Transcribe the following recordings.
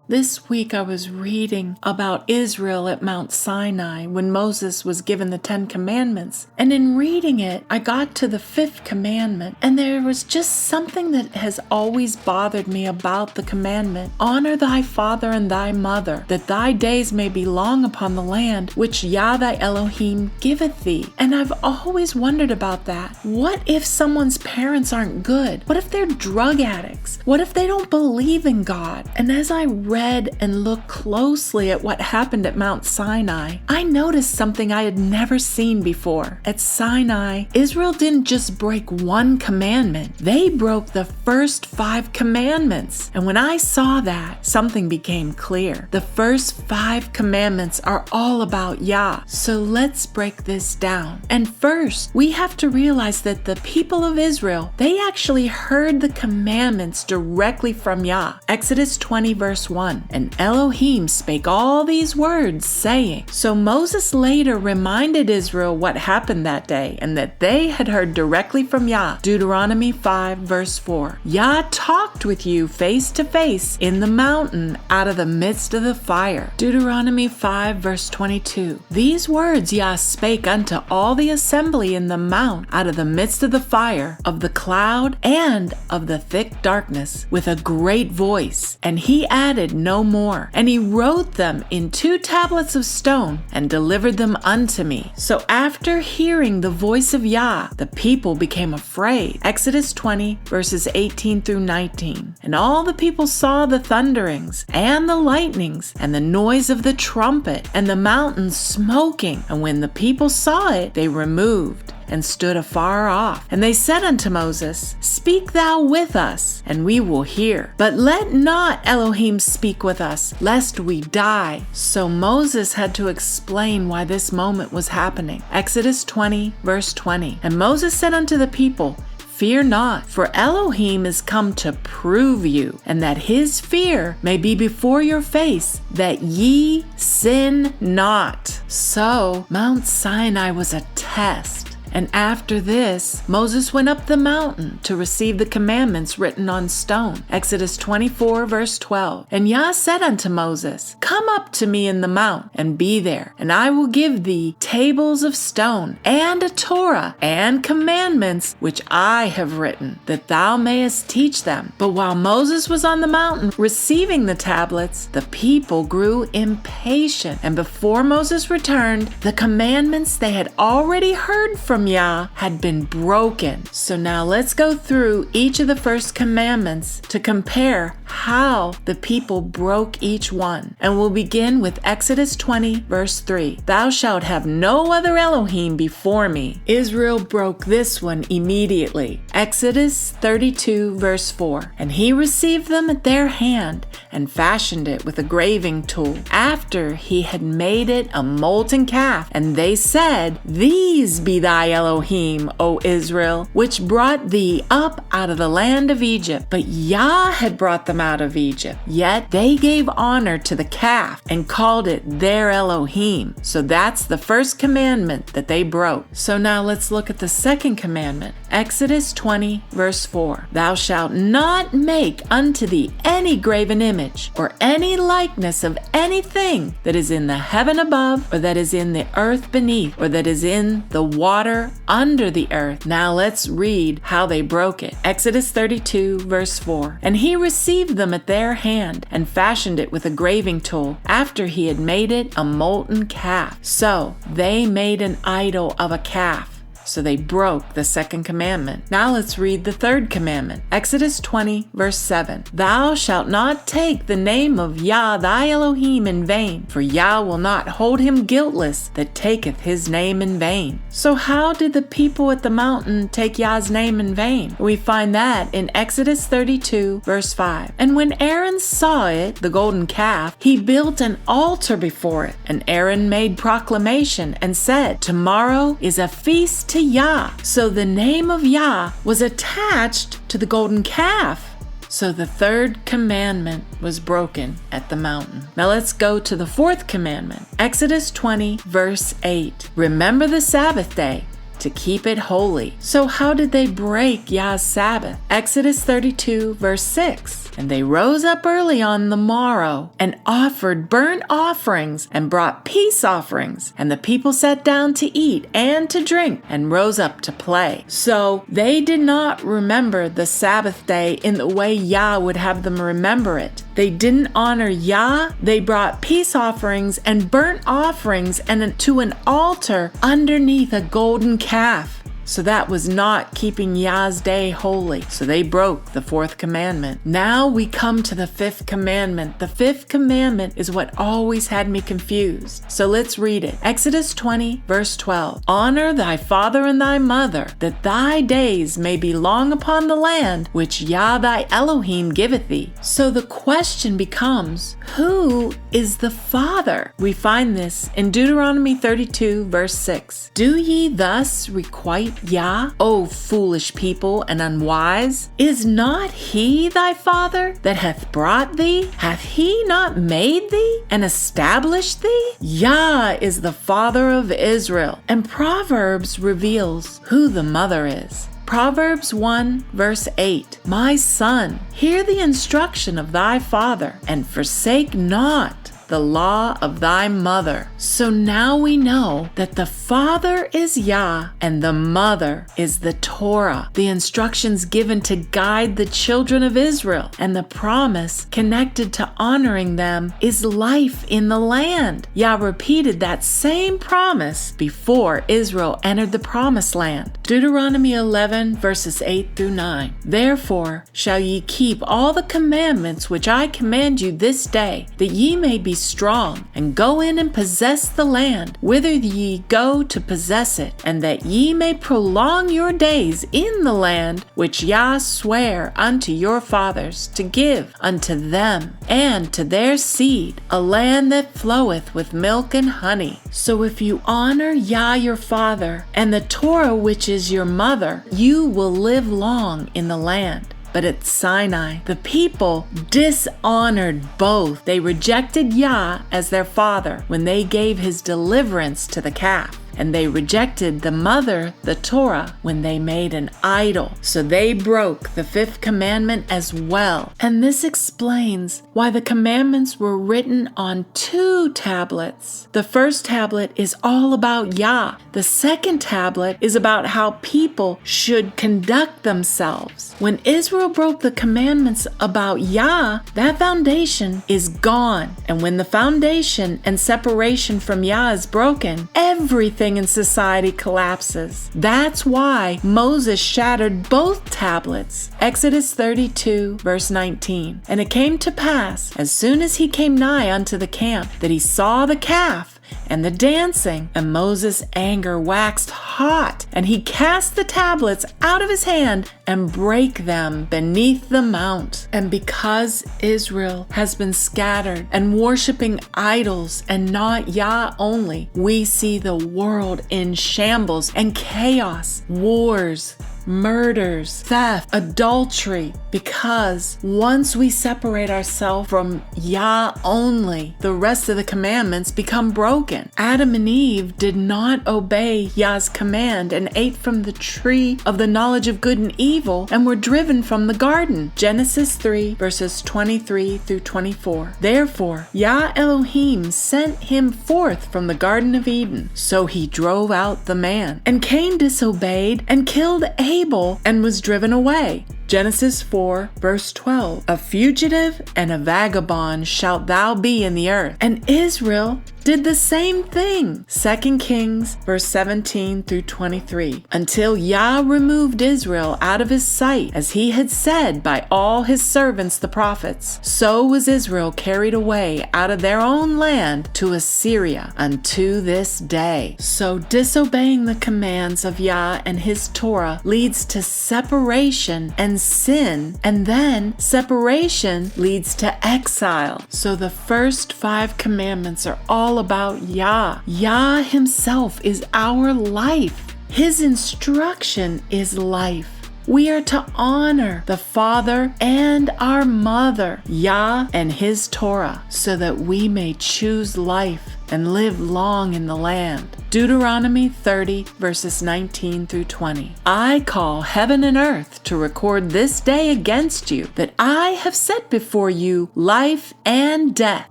This week I was reading about Israel at Mount Sinai when Moses was given the 10 Commandments. And in reading it, I got to the 5th commandment, and there was just something that has always bothered me about the commandment. Honor thy father and thy mother, that thy days may be long upon the land which Yah thy Elohim giveth thee. And I've always wondered about that. What if someone's parents aren't good? What if they're drug addicts? What if they don't believe in God? And as I read and looked closely at what happened at Mount Sinai, I noticed something I had never seen before. At Sinai, Israel didn't just break one commandment, they broke the first 5 commandments. And when I saw that, something became clear. The first 5 commandments are all about Yah. So let's break this down. And first, we have to realize that the people of Israel, they actually heard the commandments directly from Yah. Exodus 20 verse 1. And Elohim spake all these words, saying. So Moses later reminded Israel what happened that day, and that they had heard directly from Yah. Deuteronomy 5 verse 4. Yah talked with you face to face in the mountain out of the midst of the fire. Deuteronomy 5 verse 22. These words Yah spake unto all the assembly in the mount out of the midst of the fire, of the cloud, and of the thick darkness, with a great voice. And he added no more. And he wrote them in 2 tablets of stone and delivered them unto me. So after hearing the voice of Yah, the people became afraid. Exodus 20 verses 18 through 19. And all the people saw the thunderings and the lightnings and the noise of the trumpet and the mountains smoking. And when the people saw it, they removed and stood afar off. And they said unto Moses, Speak thou with us, and we will hear. But let not Elohim speak with us, lest we die. So Moses had to explain why this moment was happening. Exodus 20, verse 20. And Moses said unto the people, Fear not, for Elohim is come to prove you, and that his fear may be before your face, that ye sin not. So Mount Sinai was a test. And after this, Moses went up the mountain to receive the commandments written on stone. Exodus 24 verse 12. And Yah said unto Moses, Come up to me in the mount, and be there, and I will give thee tables of stone, and a Torah, and commandments, which I have written, that thou mayest teach them. But while Moses was on the mountain receiving the tablets, the people grew impatient. And before Moses returned, the commandments they had already heard from Yah had been broken. So now let's go through each of the first commandments to compare how the people broke each one. And we'll begin with Exodus 20 verse 3. Thou shalt have no other Elohim before me. Israel broke this one immediately. Exodus 32 verse 4. And he received them at their hand and fashioned it with a graving tool after he had made it a molten calf. And they said, These be thy Elohim, O Israel, which brought thee up out of the land of Egypt. But Yah had brought them out of Egypt. Yet they gave honor to the calf and called it their Elohim. So that's the first commandment that they broke. So now let's look at the second commandment. Exodus 20 verse 4. Thou shalt not make unto thee any graven image or any likeness of anything that is in the heaven above, or that is in the earth beneath, or that is in the water under the earth. Now let's read how they broke it. Exodus 32 verse 4. And he received them at their hand and fashioned it with a graving tool after he had made it a molten calf. So they made an idol of a calf. So they broke the second commandment. Now let's read the third commandment. Exodus 20 verse 7. Thou shalt not take the name of Yah thy Elohim in vain, for Yah will not hold him guiltless that taketh his name in vain. So how did the people at the mountain take Yah's name in vain? We find that in Exodus 32 verse 5. And when Aaron saw it, the golden calf, he built an altar before it. And Aaron made proclamation and said, Tomorrow is a feast to Yah. So the name of Yah was attached to the golden calf. So the third commandment was broken at the mountain. Now let's go to the fourth commandment. Exodus 20 verse 8. Remember the Sabbath day to keep it holy. So how did they break Yah's Sabbath? Exodus 32 verse 6. And they rose up early on the morrow and offered burnt offerings and brought peace offerings. And the people sat down to eat and to drink and rose up to play. So they did not remember the Sabbath day in the way Yah would have them remember it. They didn't honor Yah. They brought peace offerings and burnt offerings and to an altar underneath a golden calf. So that was not keeping Yah's day holy. So they broke the fourth commandment. Now we come to the fifth commandment. The fifth commandment is what always had me confused. So let's read it. Exodus 20, verse 12. Honor thy father and thy mother, that thy days may be long upon the land which Yah thy Elohim giveth thee. So the question becomes, who is the father? We find this in Deuteronomy 32, verse 6. Do ye thus requite Yah, O foolish people and unwise? Is not he thy father that hath brought thee? Hath he not made thee and established thee? Yah is the father of Israel. And Proverbs reveals who the mother is. Proverbs 1, verse 8. My son, hear the instruction of thy father, and forsake not the law of thy mother. So now we know that the father is Yah and the mother is the Torah, the instructions given to guide the children of Israel, and the promise connected to honoring them is life in the land. Yah repeated that same promise before Israel entered the promised land. Deuteronomy 11, verses 8 through 9. Therefore shall ye keep all the commandments which I command you this day, that ye may be strong, and go in and possess the land, whither ye go to possess it, and that ye may prolong your days in the land which Yah sware unto your fathers to give unto them and to their seed, a land that floweth with milk and honey. So if you honor Yah your father and the Torah which is your mother, you will live long in the land. But at Sinai, the people dishonored both. They rejected Yah as their father when they gave his deliverance to the calf. And they rejected the mother, the Torah, when they made an idol. So they broke the fifth commandment as well. And this explains why the commandments were written on 2 tablets. The first tablet is all about Yah. The second tablet is about how people should conduct themselves. When Israel broke the commandments about Yah, that foundation is gone. And when the foundation and separation from Yah is broken, everything in society collapses. That's why Moses shattered both tablets. Exodus 32, verse 19. And it came to pass, as soon as he came nigh unto the camp, that he saw the calf and the dancing, and Moses' anger waxed hot, and he cast the tablets out of his hand and brake them beneath the mount. And because Israel has been scattered and worshiping idols and not Yah only, we see the world in shambles and chaos, wars, murders, theft, adultery, because once we separate ourselves from Yah only, the rest of the commandments become broken. Adam and Eve did not obey Yah's command and ate from the tree of the knowledge of good and evil and were driven from the garden. Genesis 3, verses 23 through 24. Therefore, Yah Elohim sent him forth from the Garden of Eden. So he drove out the man. And Cain disobeyed and killed Abel and was driven away. Genesis 4, verse 12. A fugitive and a vagabond shalt thou be in the earth. And Israel did the same thing. 2 Kings, verse 17 through 23. Until Yah removed Israel out of his sight, as he had said by all his servants the prophets, so was Israel carried away out of their own land to Assyria unto this day. So disobeying the commands of Yah and his Torah leads to separation and sin, and then separation leads to exile. So the first 5 commandments are all about Yah. Yah himself is our life. His instruction is life. We are to honor the father and our mother, Yah and his Torah, so that we may choose life and live long in the land. Deuteronomy 30, verses 19 through 20. I call heaven and earth to record this day against you, that I have set before you life and death,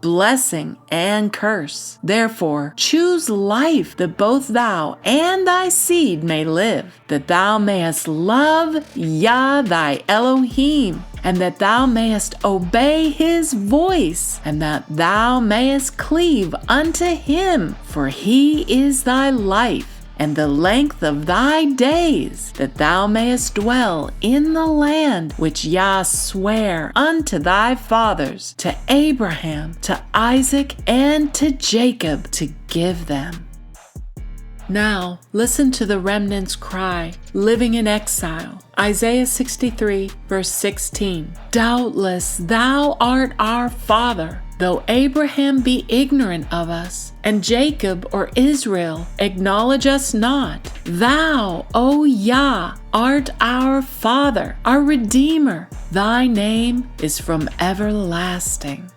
blessing and curse. Therefore, choose life, that both thou and thy seed may live, that thou mayest love Yah thy Elohim, and that thou mayest obey his voice, and that thou mayest cleave unto him, for he is thy life, and the length of thy days, that thou mayest dwell in the land which Yah sware unto thy fathers, to Abraham, to Isaac, and to Jacob, to give them. Now, listen to the remnant's cry, living in exile. Isaiah 63, verse 16. Doubtless thou art our father, though Abraham be ignorant of us, and Jacob or Israel acknowledge us not. Thou, O Yah, art our Father, our Redeemer. Thy name is from everlasting.